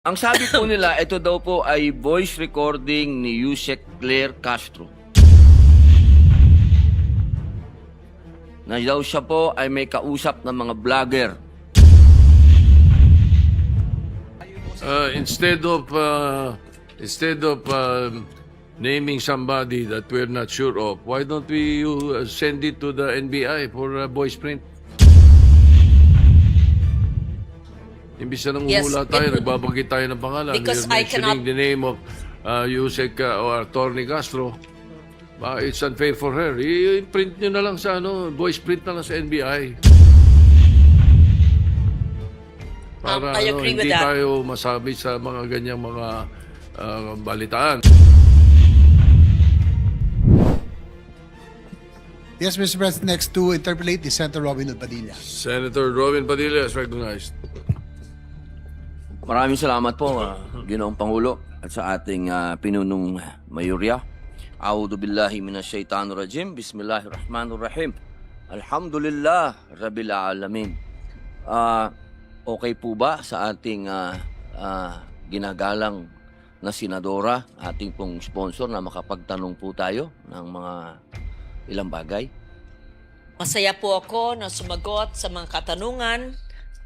Ang sabi po nila, ito daw po ay voice recording ni Yusek Claire Castro. Na daw siya po ay may kausap ng mga vlogger. Instead of naming somebody that we're not sure of, why don't we send it to the NBI for voice print? Imbis na nangungula tayo, nagbabanggit tayo ng pangalan. Because You're I mentioning cannot- the name of Yusek or Atty. Castro. It's unfair for her. I-print nyo na lang sa voice print na lang sa NBI. Para I agree with hindi that. tayo masabi sa mga ganyang mga balitaan. Yes, Mr. President. Next to interpolate is Senator Robin Hood Padilla. Senator Robin Padilla is recognized. Maraming salamat po, Ginoong Pangulo, at sa ating pinunong mayorya. A'udhu billahi minasyaitanir rajim. Bismillahirrahmanirrahim. Alhamdulillah Rabbil alamin. Okay po ba sa ating ginagalang na senadora, ating pong sponsor, na makapagtanong po tayo ng mga ilang bagay? Masaya po ako na sumagot sa mga katanungan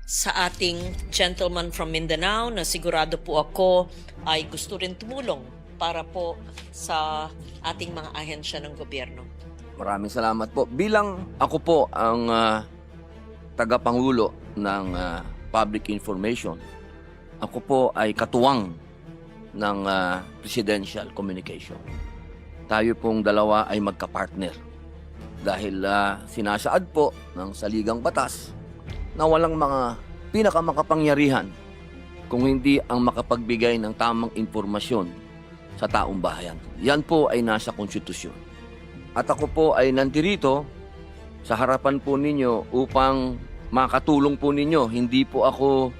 sa ating gentleman from Mindanao na sigurado po ako ay gusto rin tumulong para po sa ating mga ahensya ng gobyerno. Maraming salamat po. Bilang ako po ang tagapangulo ng public information, ako po ay katuwang ng presidential communication. Tayo pong dalawa ay magkapartner dahil sinasaad po ng saligang batas na walang mga pinakamakapangyarihan kung hindi ang makapagbigay ng tamang impormasyon sa taong bayan. Yan po ay nasa konstitusyon. At ako po ay nandirito sa harapan po ninyo upang makatulong po ninyo. Hindi po ako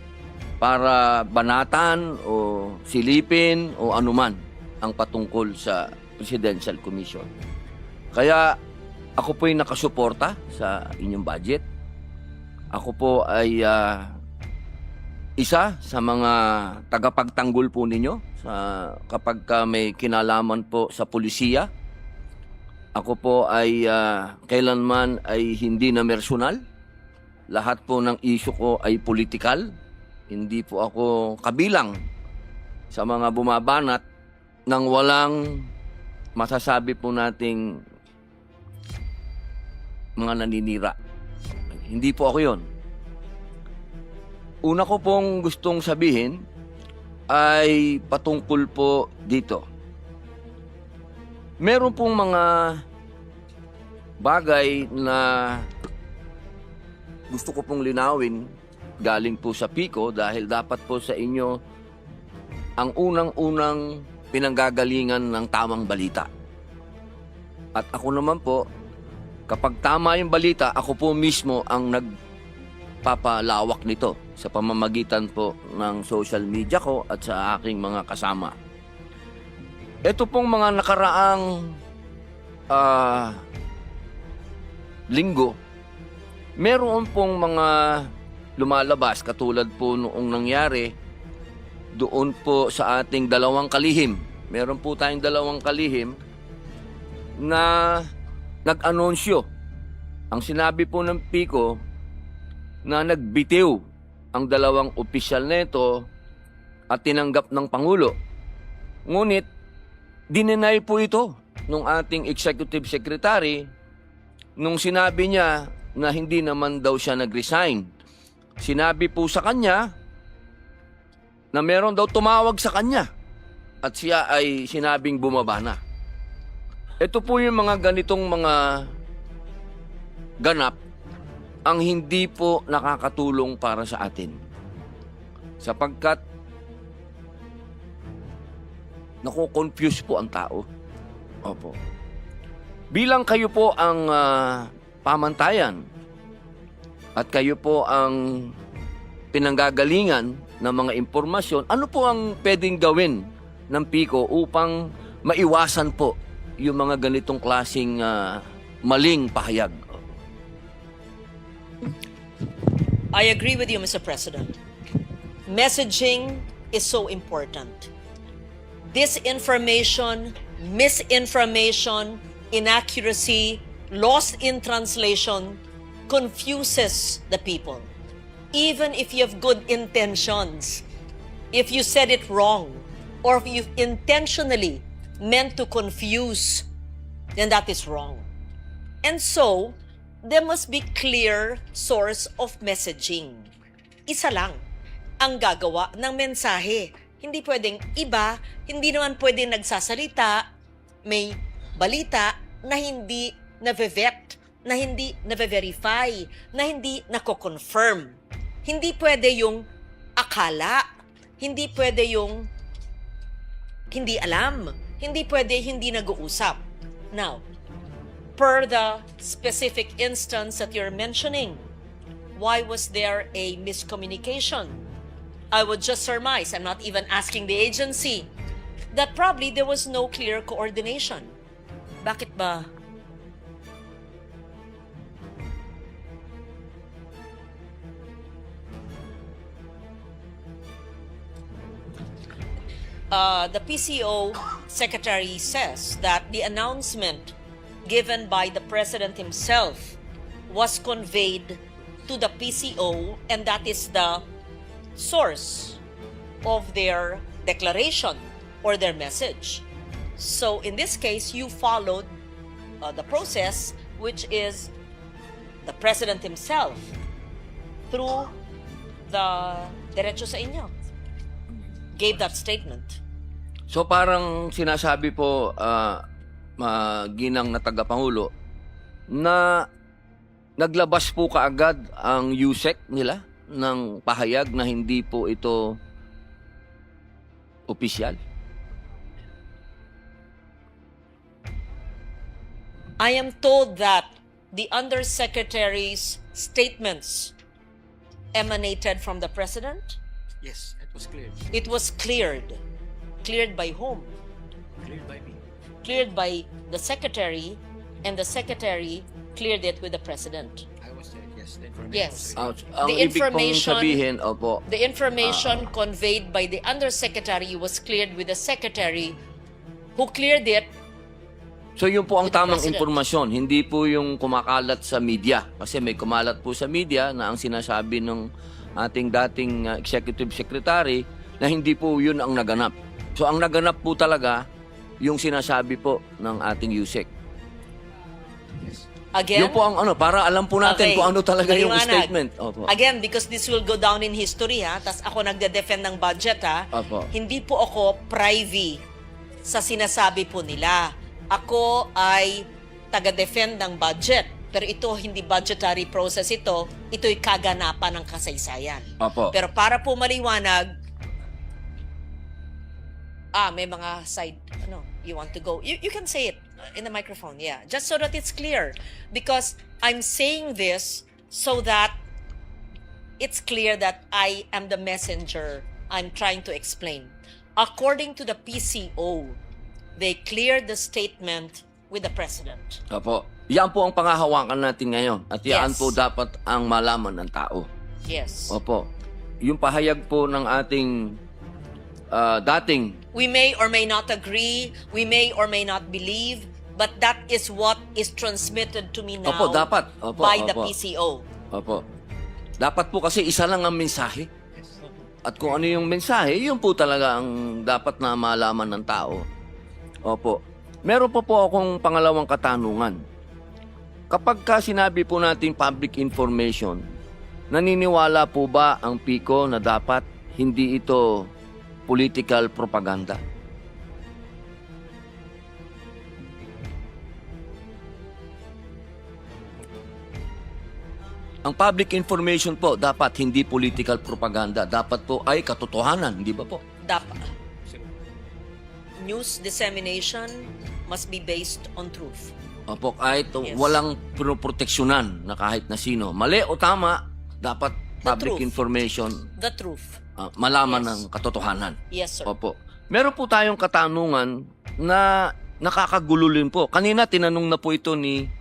para banatan o silipin o anuman ang patungkol sa Presidential Commission. Kaya ako po ay nakasuporta sa inyong budget. Ako po ay isa sa mga tagapagtanggol po ninyo kapag may kinalaman po sa pulisiya. Ako po ay kailanman ay hindi na personal. Lahat po ng issue ko ay politikal. Hindi po ako kabilang sa mga bumabanat nang walang masasabi po nating mga naninira. Hindi po ako yon. Una ko pong gustong sabihin ay patungkol po dito. Meron pong mga bagay na gusto ko pong linawin galing po sa PICO dahil dapat po sa inyo ang unang-unang pinanggagalingan ng tamang balita. At ako naman po, kapag tama yung balita, ako po mismo ang nagpapalawak nito sa pamamagitan po ng social media ko at sa aking mga kasama. Ito pong mga nakaraang linggo, meron pong mga lumalabas katulad po noong nangyari doon po sa ating dalawang kalihim. Meron po tayong dalawang kalihim na nag-anunsyo. Ang sinabi po ng PICO na nagbitiw ang dalawang opisyal nito at tinanggap ng Pangulo. Ngunit, dininay po ito nung ating executive secretary nung sinabi niya na hindi naman daw siya nag-resign. Sinabi po sa kanya na meron daw tumawag sa kanya at siya ay sinabing bumaba na. Ito po yung mga ganitong mga ganap ang hindi po nakakatulong para sa atin. Sapagkat nako-confuse po ang tao. Opo. Bilang kayo po ang pamantayan at kayo po ang pinanggagalingan ng mga impormasyon, ano po ang pwedeng gawin ng PICO upang maiwasan po yung mga ganitong klaseng maling pahayag? I agree with you, Mr. President. Messaging is so important. Disinformation, misinformation, inaccuracy, lost in translation confuses the people. Even if you have good intentions, if you said it wrong, or if you intentionally meant to confuse, then that is wrong. And so, there must be clear source of messaging. Isa lang ang gagawa ng mensahe. Hindi pwedeng iba, hindi naman pwedeng nagsasalita, may balita na hindi na-vet, na hindi na-verify, na hindi nako-confirm. Hindi pwede yung akala, hindi pwede yung hindi alam, hindi pwede hindi nag-uusap. Now, per the specific instance that you're mentioning, why was there a miscommunication? I would just surmise, I'm not even asking the agency, that probably there was no clear coordination. Bakit ba? The PCO secretary says that the announcement given by the president himself was conveyed to the PCO, and that is the source of their declaration or their message. So in this case, you followed the process, which is the president himself through the Derecho sa Inyo gave that statement. So parang sinasabi po, ginang na tagapangulo, na naglabas po kaagad ang USEC nila ng pahayag na hindi po ito opisyal. I am told that the undersecretary's statements emanated from the president. Yes, it was cleared. It was cleared. Cleared by whom? Cleared by me. Cleared by the secretary, and the secretary cleared it with the president. I was there. Yes, the information Yes. was Ang The ibig pong information- sabihin, opo, The information conveyed by the undersecretary was cleared with the secretary who cleared it. so yun po ang With the tamang president. impormasyon, hindi po yung kumakalat sa media. Kasi may kumalat po sa media na ang sinasabi ng ating dating executive secretary na hindi po yun ang naganap. So ang naganap po talaga yung sinasabi po ng ating USEC. Again, Yun po ang para alam po natin Okay. kung ano talaga yung Maliwanag. statement. Opo. Again, because this will go down in history, ha? Tas ako nagde-defend ng budget, ha? Opo. Hindi po ako privy sa sinasabi po nila. Ako ay taga-defend ng budget. Pero ito, hindi budgetary process ito. Ito'y kaganapan ng kasaysayan. Opo. Pero para po maliwanag, may mga side, you want to go. You can say it in the microphone, yeah. Just so that it's clear. Because I'm saying this so that it's clear that I am the messenger I'm trying to explain. According to the PCO, they cleared the statement with the president. Opo. Yan po ang pangahawakan natin ngayon. At yan Yes. po dapat ang malaman ng tao. Yes. Opo. Yung pahayag po ng ating dating We may or may not agree, we may or may not believe, but that is what is transmitted to me now Opo, dapat. Opo, by the opo. PCO. Opo. Dapat po kasi isa lang ang mensahe. At kung ano yung mensahe, yun po talaga ang dapat na malaman ng tao. Opo. Meron po akong pangalawang katanungan. Kapag ka sinabi po natin public information, naniniwala po ba ang PICO na dapat hindi ito political propaganda? Ang public information po dapat hindi political propaganda. Dapat po ay katotohanan, di ba po? Dapat. News dissemination must be based on truth. Opo, kahit Yes. walang pinoproteksyonan na kahit na sino. Mali o tama, dapat public truth. information The truth. malaman Yes. ng katotohanan. Yes, sir. Opo. Meron po tayong katanungan na nakakagulo rin po. Kanina tinanong na po ito ni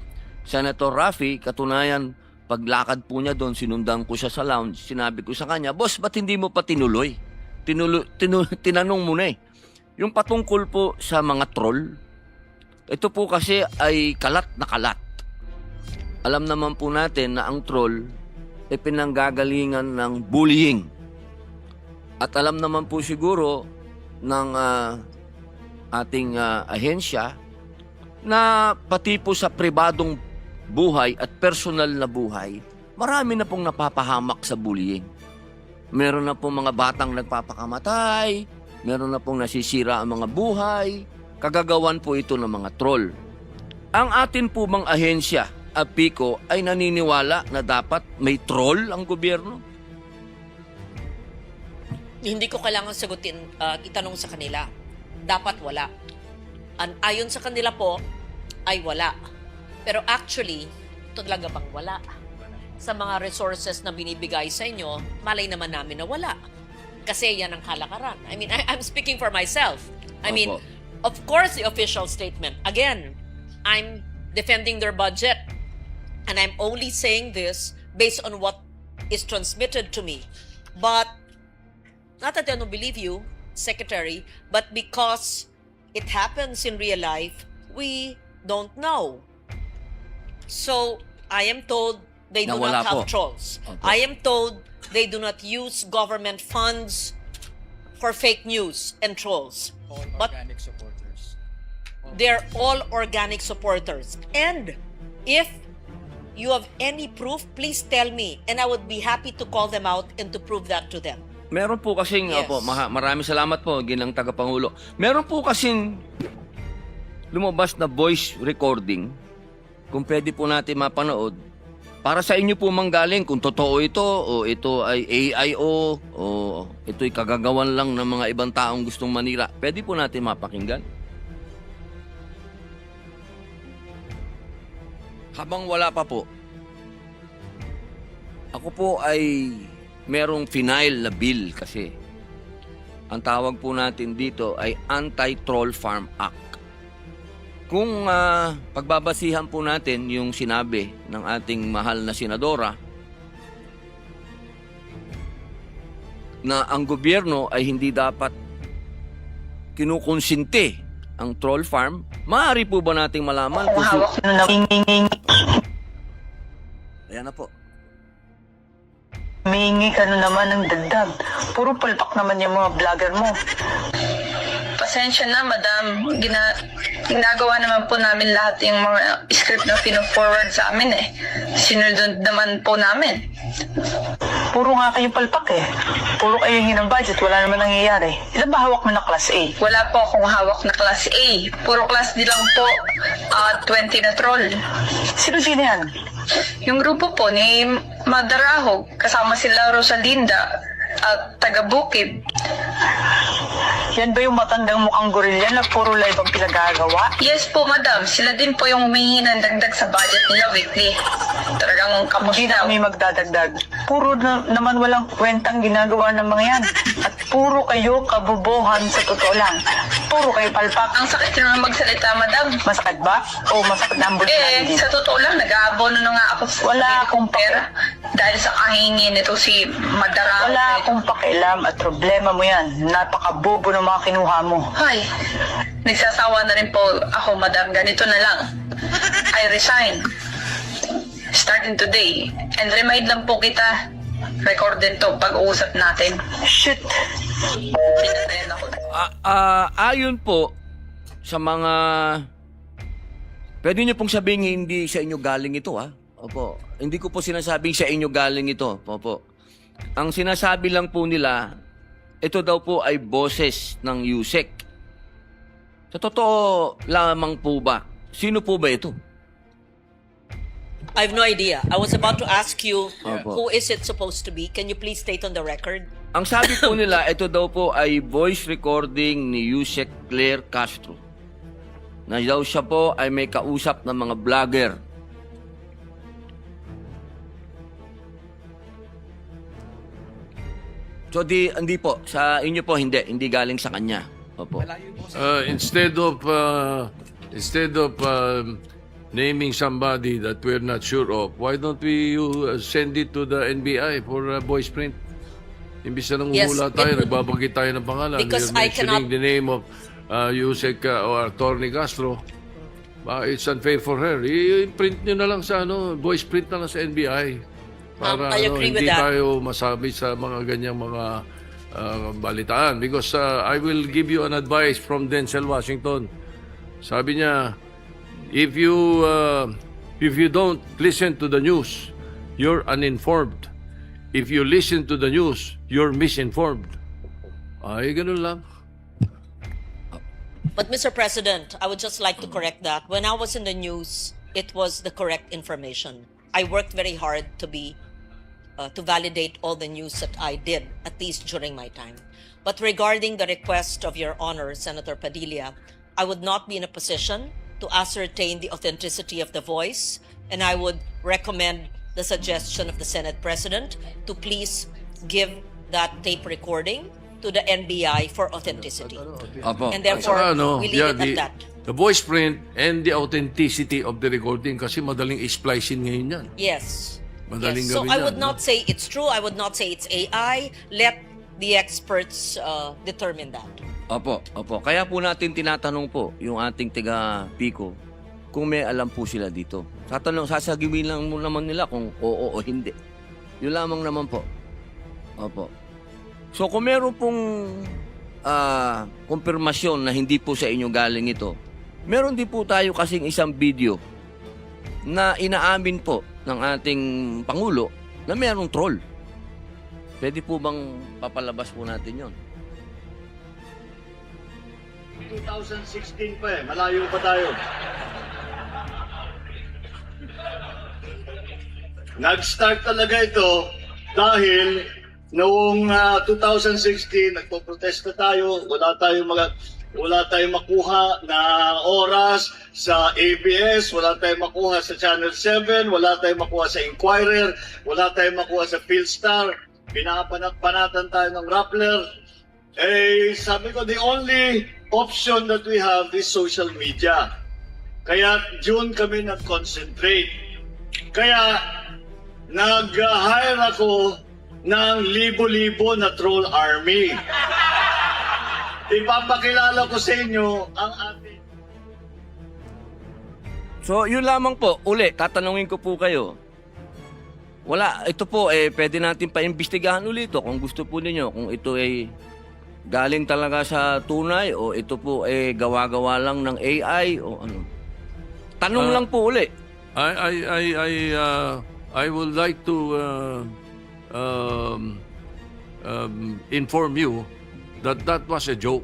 Senator Raffy. Katunayan, paglakad po niya doon, sinundan ko siya sa lounge. Sinabi ko sa kanya, "Boss, ba't hindi mo pa tinuloy tinanong mo na eh. Yung patungkol po sa mga troll, ito po kasi ay kalat na kalat. Alam naman po natin na ang troll ay pinanggagalingan ng bullying. At alam naman po siguro ng ating ahensya na pati po sa pribadong buhay at personal na buhay, marami na pong napapahamak sa bullying. Meron na pong mga batang nagpapakamatay, meron na pong nasisira ang mga buhay, kagagawan po ito ng mga troll. Ang atin po bang ahensya, APICO, ay naniniwala na dapat may troll ang gobyerno? Hindi ko kailangan sagutin, itanong sa kanila. Dapat wala. Ayon sa kanila po, ay wala. Pero actually, ito talaga bang wala? Sa mga resources na binibigay sa inyo, malay naman namin na wala. Kasi yan ang kalakaran. I mean, I'm speaking for myself. I mean, Opo. of course, the official statement. Again, I'm defending their budget. And I'm only saying this based on what is transmitted to me. But, not that I don't believe you, Secretary, but because it happens in real life, we don't know. So, I am told they do Nawala not have po. trolls. Opo. I am told they do not use government funds for fake news and trolls. All But organic supporters. they're all organic supporters. And if you have any proof, please tell me. And I would be happy to call them out and to prove that to them. Meron po kasing, Yes. maraming salamat po, ginang tagapangulo. Meron po kasing lumabas na voice recording, kung pwede po natin mapanood, para sa inyo po manggaling kung totoo ito, o ito ay AIO, o ito'y kagagawan lang ng mga ibang taong gustong manira. Pwede po natin mapakinggan. Habang wala pa po, ako po ay merong final na bill kasi. Ang tawag po natin dito ay Anti-Troll Farm Act. Kung pagbabasihan po natin yung sinabi ng ating mahal na senadora na ang gobyerno ay hindi dapat kinukonsinti ang troll farm, maaari po ba nating malaman kung Ayan na po. Humingi ka na naman ng dagdag. Puro palpak naman yung mga vlogger mo. Pasensya na, madam. Ginagawa naman po namin lahat yung mga script na pino-forward sa amin eh. Sinunod naman po namin. Puro nga kayo palpak eh. Puro kayo hingi ng budget, wala naman nangyayari. Ilan ba hawak mo na class A? Wala po akong hawak na class A. Puro class D lang po. 20 na troll. Sino yan? Yung grupo po ni Madarahog, kasama sila Rosalinda at taga Bukid. Yan ba yung matandang mukhang gorilla na puro live ang pinagagawa? Yes po, madam. Sila din po yung humingi ng dagdag sa budget nila weekly. Talagang kapos Hindi na kami magdadagdag. Puro naman walang kwentang ginagawa ng mga yan. At puro kayo kabubuhan sa totoo lang. Puro kayo palpak. Ang sakit naman magsalita, madam. Masakit ba? O masakit na ang bulit natin? Sa totoo lang, nag-aabono na nga ako sa wala akong pera. Dahil sa kahingin nito si Madarahog. Wala akong pakialam at problema mo yan. Napakabobo ng mga kinuha mo. Ay, nagsasawa na rin po ako, madam. Ganito na lang. I resign. Starting today. And remind lang po kita, record din to pag-uusap natin. Shit. Pinatayan ako. Ayon po sa mga pwede niyo pong sabihin hindi sa inyo galing ito Opo. Hindi ko po sinasabing sa inyo galing ito. Opo. Ang sinasabi lang po nila, ito daw po ay boses ng USEC. Sa totoo lamang po ba? Sino po ba ito? I have no idea. I was about to ask you, Opo. who is it supposed to be? Can you please state on the record? Ang sabi po nila, ito daw po ay voice recording ni USEC Claire Castro. Na daw siya po ay may kausap ng mga vlogger. So hindi po, sa inyo po hindi galing sa kanya. Opo. Instead of naming somebody that we're not sure of, why don't we send it to the NBI for voice print? Imbis na Yes, nanguhula it tayo, would- nagbabanggit tayo ng pangalan. Because You're I mentioning cannot- the name of Yusek or Attorney Castro. It's unfair for her. I-print nyo na lang sa voice print na lang sa NBI. Para I agree with hindi that. tayo masabi sa mga ganyang mga balitaan. Because I will give you an advice from Denzel Washington. Sabi niya, if you don't listen to the news, you're uninformed. If you listen to the news, you're misinformed. Ay, ganun lang. But Mr. President, I would just like to correct that. When I was in the news, it was the correct information. I worked very hard to validate all the news that I did, at least during my time. But regarding the request of Your Honor, Senator Padilla, I would not be in a position to ascertain the authenticity of the voice, and I would recommend the suggestion of the Senate President to please give that tape recording to the NBI for authenticity. Opo. And therefore, Saka, we leave it at that. the voice print and the authenticity of the recording kasi madaling i-splicein ngayon yan. Yes. Madaling Yes. So gawin I yan, would not say it's true. I would not say it's AI. Let the experts determine that. Opo, opo. Kaya po natin tinatanong po yung ating tiga Pico kung may alam po sila dito. Sasagimin lang mo naman nila kung oo o hindi. Yun lamang naman po. Opo. So kung meron pong kumpirmasyon na hindi po sa inyo galing ito, meron din po tayo kasing isang video na inaamin po ng ating Pangulo na merong troll. Pwede po bang papalabas po natin yon? 2016 pa malayo pa tayo. Nag-start talaga ito dahil noong 2016 nagpo-protesta tayo, wala tayong makuha na oras sa ABS, wala tayong makuha sa Channel 7, wala tayong makuha sa Inquirer, wala tayong makuha sa Philstar, pinapanak-panatan tayo ng Rappler. Sabi ko, the only option that we have is social media. Kaya June kami nag-concentrate. Kaya nag-hire ako ng libo-libo na troll army. Ipapakilala ko sa inyo ang ating... So, yun lamang po. Uli, tatanungin ko po kayo. Wala, ito po, pwede natin paimbestigahan ulit ito kung gusto po ninyo. Kung ito ay galing talaga sa tunay o ito po ay gawa-gawa lang ng AI o ano. Tanong lang po uli. I would like to inform you that that was a joke.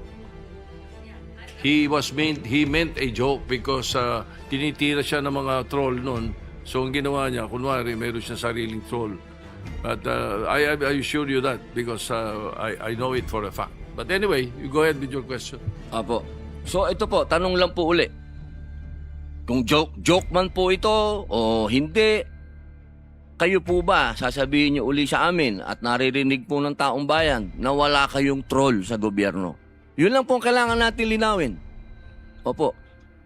He meant a joke because tinitira siya ng mga troll noon. So ang ginawa niya, kunwari mayroon siya sariling troll. But I assure you that because I know it for a fact. But anyway, you go ahead with your question. Apo. So ito po, tanong lang po uli. Kung joke man po ito o hindi, kayo po ba sasabihin niyo uli sa amin at naririnig po ng taong bayan na wala kayong troll sa gobyerno? Yun lang po ang kailangan natin linawin. Opo.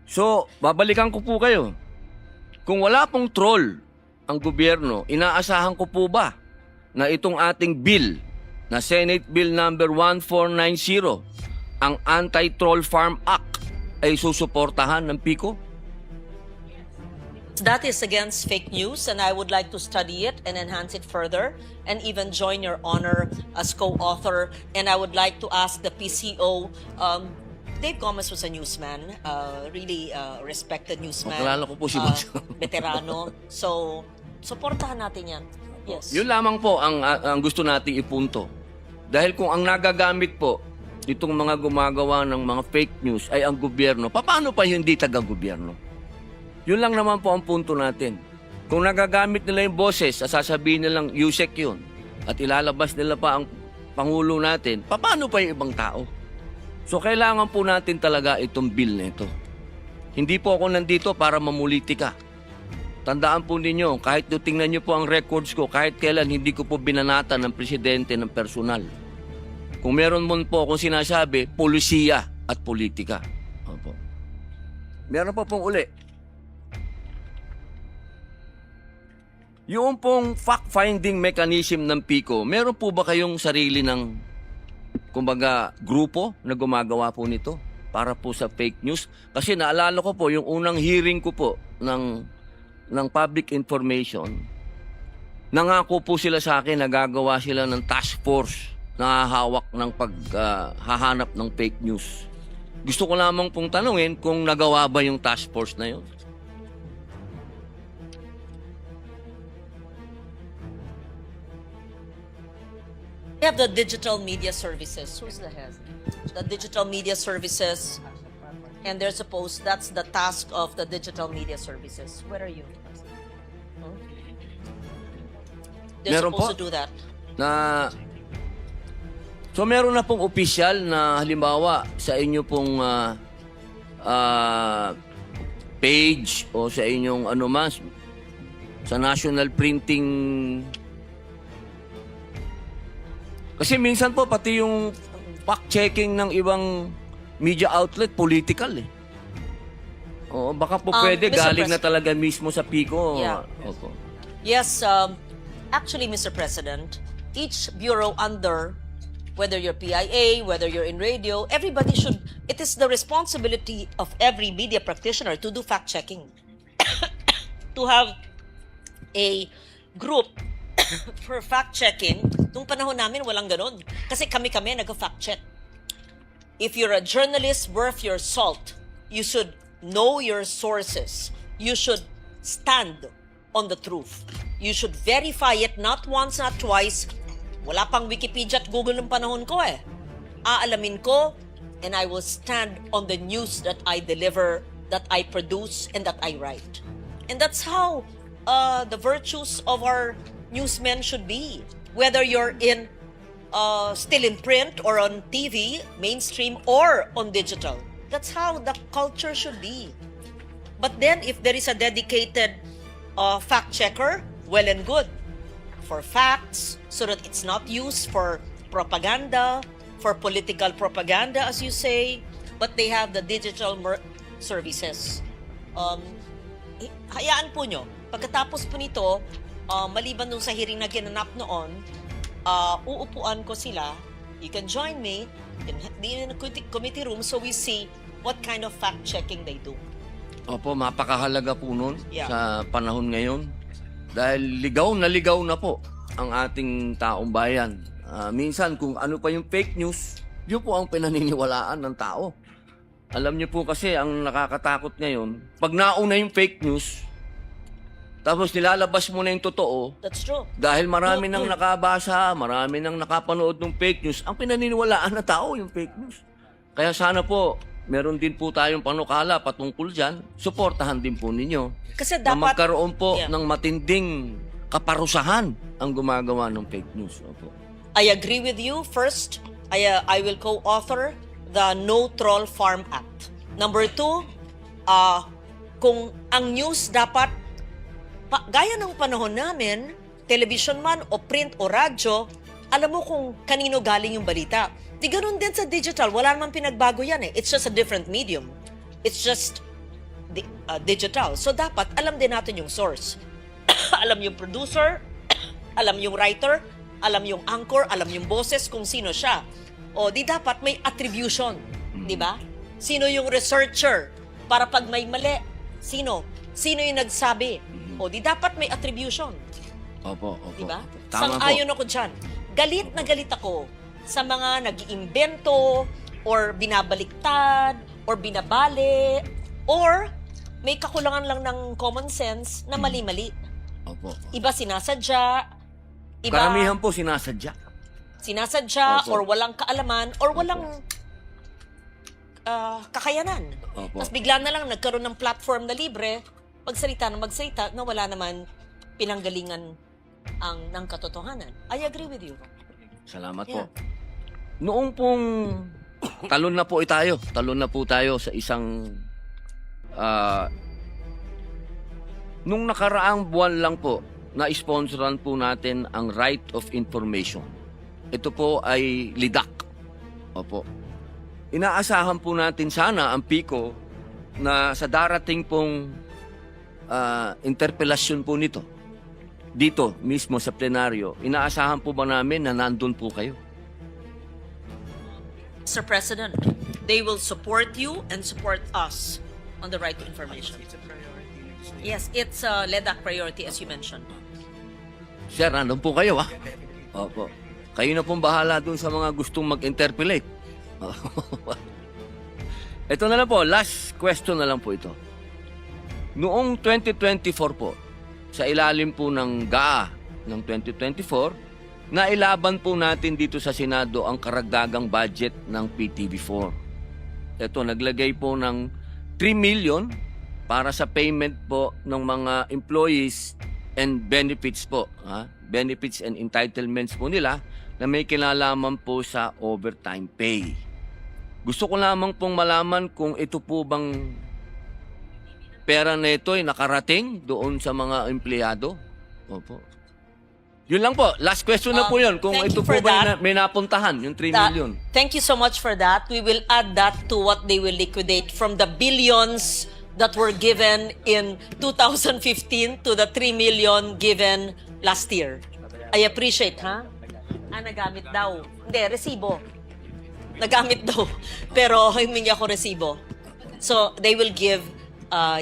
So, babalikan ko po kayo. Kung wala pong troll ang gobyerno, inaasahan ko po ba na itong ating bill na Senate Bill number 1490, ang Anti-Troll Farm Act, ay susuportahan ng Pico? That is against fake news, and I would like to study it and enhance it further, and even join Your Honor as co-author. And I would like to ask the PCO. Dave Gomez was a newsman, really respected newsman. Kilala ko po si Boss. Veterano. So, supportahan natin yan. Yes. Yun lamang po ang gusto nating ipunto. Dahil kung ang nagagamit po itong mga gumagawa ng mga fake news ay ang gobyerno, paano pa hindi taga-gobyerno? Yun lang naman po ang punto natin. Kung nagagamit nila yung boses, sasabihin nilang Yusek yun, at ilalabas nila pa ang Pangulo natin, paano pa yung ibang tao? So kailangan po natin talaga itong bill na ito. Hindi po ako nandito para mamulitika. Tandaan po ninyo, kahit tingnan nyo po ang records ko, kahit kailan hindi ko po binanata ng presidente ng personal. Kung meron mo po akong sinasabi, polisiya at politika. Opo. Meron po pong uli. Yung pong fact-finding mechanism ng PICO, meron po ba kayong sarili ng, kumbaga, grupo na gumagawa po nito para po sa fake news? Kasi naalala ko po, yung unang hearing ko po ng public information, nangako po sila sa akin na gagawa sila ng task force na hahawak ng paghahanap ng fake news. Gusto ko lamang pong tanungin kung nagawa ba yung task force na yun. We have the digital media services. Who's the head? The digital media services. And they're supposed, that's the task of the digital media services. Where are you? Hmm? They're Meron supposed po? to do that. So meron na pong opisyal na halimbawa sa inyo pong page o sa inyong ano mas sa national printing. Kasi minsan po pati yung fact-checking ng ibang media outlet political eh. Oo, baka po pwede Mr. galing na President. talaga mismo sa PICO. Yeah. Opo. Yes, actually, Mr. President, each bureau under, whether you're PIA, whether you're in radio, everybody should, it is the responsibility of every media practitioner to do fact-checking. To have a group for fact-checking. Nung panahon namin, walang ganun. Kasi kami nag-fact-check. If you're a journalist worth your salt, you should know your sources. You should stand on the truth. You should verify it not once, not twice. Wala pang Wikipedia at Google ng panahon ko eh. Aalamin ko, and I will stand on the news that I deliver, that I produce, and that I write. And that's how the virtues of our newsmen should be. Whether you're still in print or on TV, mainstream, or on digital. That's how the culture should be. But then, if there is a dedicated fact checker, well and good. For facts, so that it's not used for propaganda, for political propaganda, as you say, but they have the digital services. Hayaan po nyo, pagkatapos po nito, maliban dun sa hearing na ginanap noon, uupuan ko sila. You can join me in the committee room so we see what kind of fact-checking they do. Opo, mapakahalaga po nun Yeah. sa panahon ngayon. Dahil ligaw na po ang ating taong bayan. Minsan kung ano pa yung fake news, yun po ang pinaniniwalaan ng tao. Alam niyo po kasi ang nakakatakot ngayon, pag nauna yung fake news, tapos nilalabas mo na yung totoo, That's true. dahil marami nang nakabasa, marami nang nakapanood ng fake news, ang pinaniniwalaan ng tao yung fake news. Kaya sana po, meron din po tayong panukala patungkol dyan, suportahan din po ninyo. Kasi Na dapat, magkaroon po Yeah. ng matinding kaparusahan ang gumagawa ng fake news. Opo. I agree with you. First, I will co-author the No Troll Farm Act. Number 2, kung ang news dapat, gaya ng panahon namin, television man o print o radyo, alam mo kung kanino galing yung balita. Di ganun din sa digital. Wala namang pinagbago yan eh. It's just a different medium. It's just digital. So dapat alam din natin yung source. Alam yung producer, alam yung writer, alam yung anchor, alam yung boses kung sino siya. O di dapat may attribution, di ba? Sino yung researcher para pag may mali, sino yung nagsabi? O di dapat may attribution, Opo. di ba? Tama po. Sang-ayon ako dyan. Galit na galit ako sa mga nag-iimbento or binabaliktad or binabali or may kakulangan lang ng common sense na mali-mali. Opo. Iba sinasadya, iba Karamihan po sinasadya. sinasadya Opo. or walang kaalaman or walang kakayanan. Opo. Tapos bigla na lang nagkaroon ng platform na libre, magsalita na wala naman pinanggalingan ng katotohanan. I agree with you. Salamat Yeah. po. Noong pong talon na po tayo sa isang nung nakaraang buwan lang po na-sponsoran po natin ang Right of Information. Ito po ay LIDAC. Opo. Inaasahan po natin sana ang PICO na sa darating pong interpelasyon po nito dito mismo sa plenaryo, inaasahan po ba namin na nandun po kayo? Mr. President, they will support you and support us on the right to information. It's a priority legislation. Yes, it's a LEDAC priority as you mentioned. Sir, nandun po kayo, ha? Opo. Kayo na pong bahala dun sa mga gustong mag-interpolate. Ito na lang po, last question na lang po ito. Noong 2024 po, sa ilalim po ng GAA ng 2024, nailaban po natin dito sa Senado ang karagdagang budget ng PTV4. Ito, naglagay po ng 3 million para sa payment po ng mga employees and benefits po. Benefits and entitlements po nila na may kinalaman po sa overtime pay. Gusto ko lamang pong malaman kung ito po bang pera na ito ay nakarating doon sa mga empleyado. Opo. Yun lang po. Last question na po yun. Kung Thank ito you po for ba that. may napuntahan, yung 3 That- million. Thank you so much for that. We will add that to what they will liquidate from the billions that were given in 2015 to the 3 million given last year. I appreciate, ha? Nagamit daw. Hindi, resibo. Nagamit daw. Pero humingi ako resibo. So, they will give,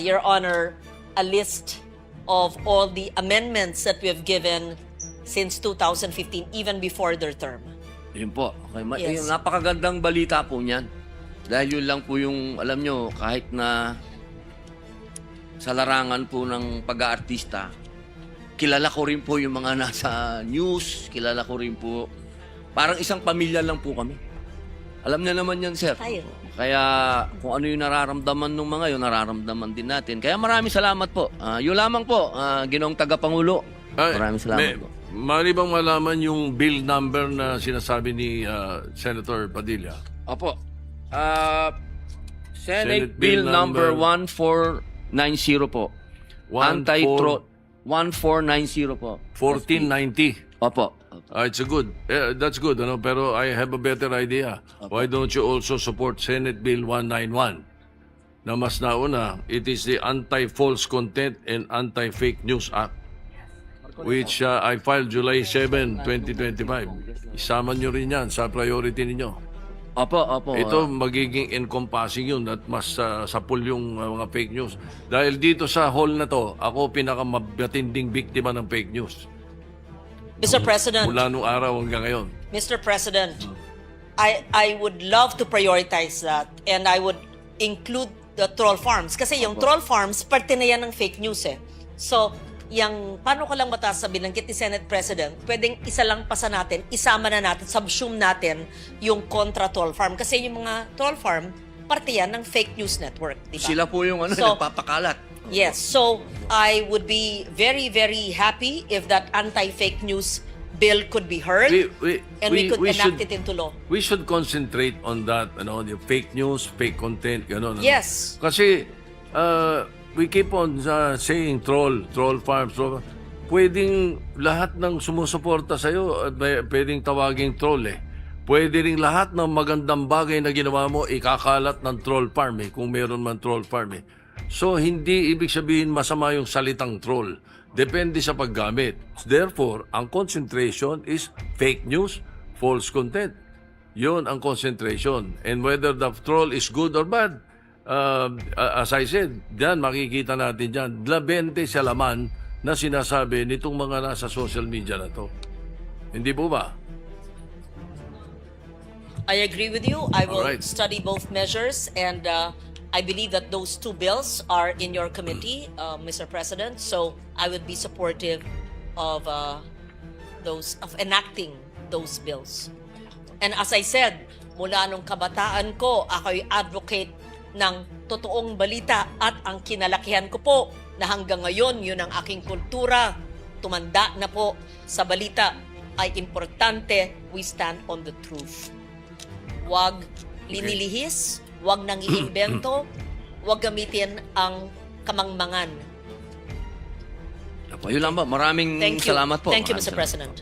Your Honor, a list of all the amendments that we have given since 2015, even before their term. Yun po. Okay. Yes. Yung napakagandang balita po niyan. Dahil yun lang po yung, alam nyo, kahit na sa larangan po ng pag-aartista, kilala ko rin po yung mga nasa news, kilala ko rin po. Parang isang pamilya lang po kami. Alam niya naman yan, sir. Tayo. Kaya kung ano yung nararamdaman ng mga yun, nararamdaman din natin. Kaya maraming salamat po. Yun lamang po, Ginoong Tagapangulo. Maraming salamat po. Mali bang malaman yung bill number na sinasabi ni Senator Padilla? Opo. Senate Bill number 1490 po. 1490 po. 1490. Opo. It's a good. That's good, ano? Pero I have a better idea. Why don't you also support Senate Bill 191? Na mas nauna, it is the Anti-False Content and Anti-Fake News Act, which I filed July 7, 2025. Isama nyo rin yan sa priority ninyo. Opo, opo. Ito magiging encompassing yun at mas sapul yung mga fake news. Dahil dito sa hall na to, ako pinakamatinding biktima ng fake news. Mr. President, Mula nung araw hanggang ngayon. Mr. President, I would love to prioritize that and I would include the troll farms. Kasi yung troll farms, parte na yan ng fake news eh. So, yung paano ko lang mataas sa binanggit ni Senate President, pwedeng isa lang pasa natin, isama na natin, subsume natin yung kontra troll farm. Kasi yung mga troll farm, parte yan ng fake news network. Diba? Sila po yung So, nagpapakalat. Yes, so I would be very, very happy if that anti-fake news bill could be heard and we could enact it into law. We should concentrate on that, the fake news, fake content, gano'n. Yes. Kasi we keep on saying troll farms. Pwedeng lahat ng sumusuporta sa'yo, pwedeng tawaging troll eh. Pwede rin lahat ng magandang bagay na ginawa mo, ikakalat ng troll farm kung meron man troll farm So, hindi ibig sabihin masama yung salitang troll. Depende sa paggamit. Therefore, ang concentration is fake news, false content. Yun ang concentration. And whether the troll is good or bad, as I said, dyan makikita natin dyan, 20 sa laman na sinasabi nitong mga nasa social media na to. Hindi po ba? I agree with you. I will Alright. study both measures and I believe that those two bills are in your committee, Mr. President. So I would be supportive of enacting those bills. And as I said, mula nung kabataan ko, ako'y advocate ng totoong balita at ang kinalakihan ko po na hanggang ngayon, yun ang aking kultura. Tumanda na po sa balita ay importante, we stand on the truth. Huwag linilihis, huwag nang iimbento, huwag gamitin ang kamangmangan. Yun lang po. Maraming Thank you. salamat po. Thank you, Maraming Mr. salamat. President.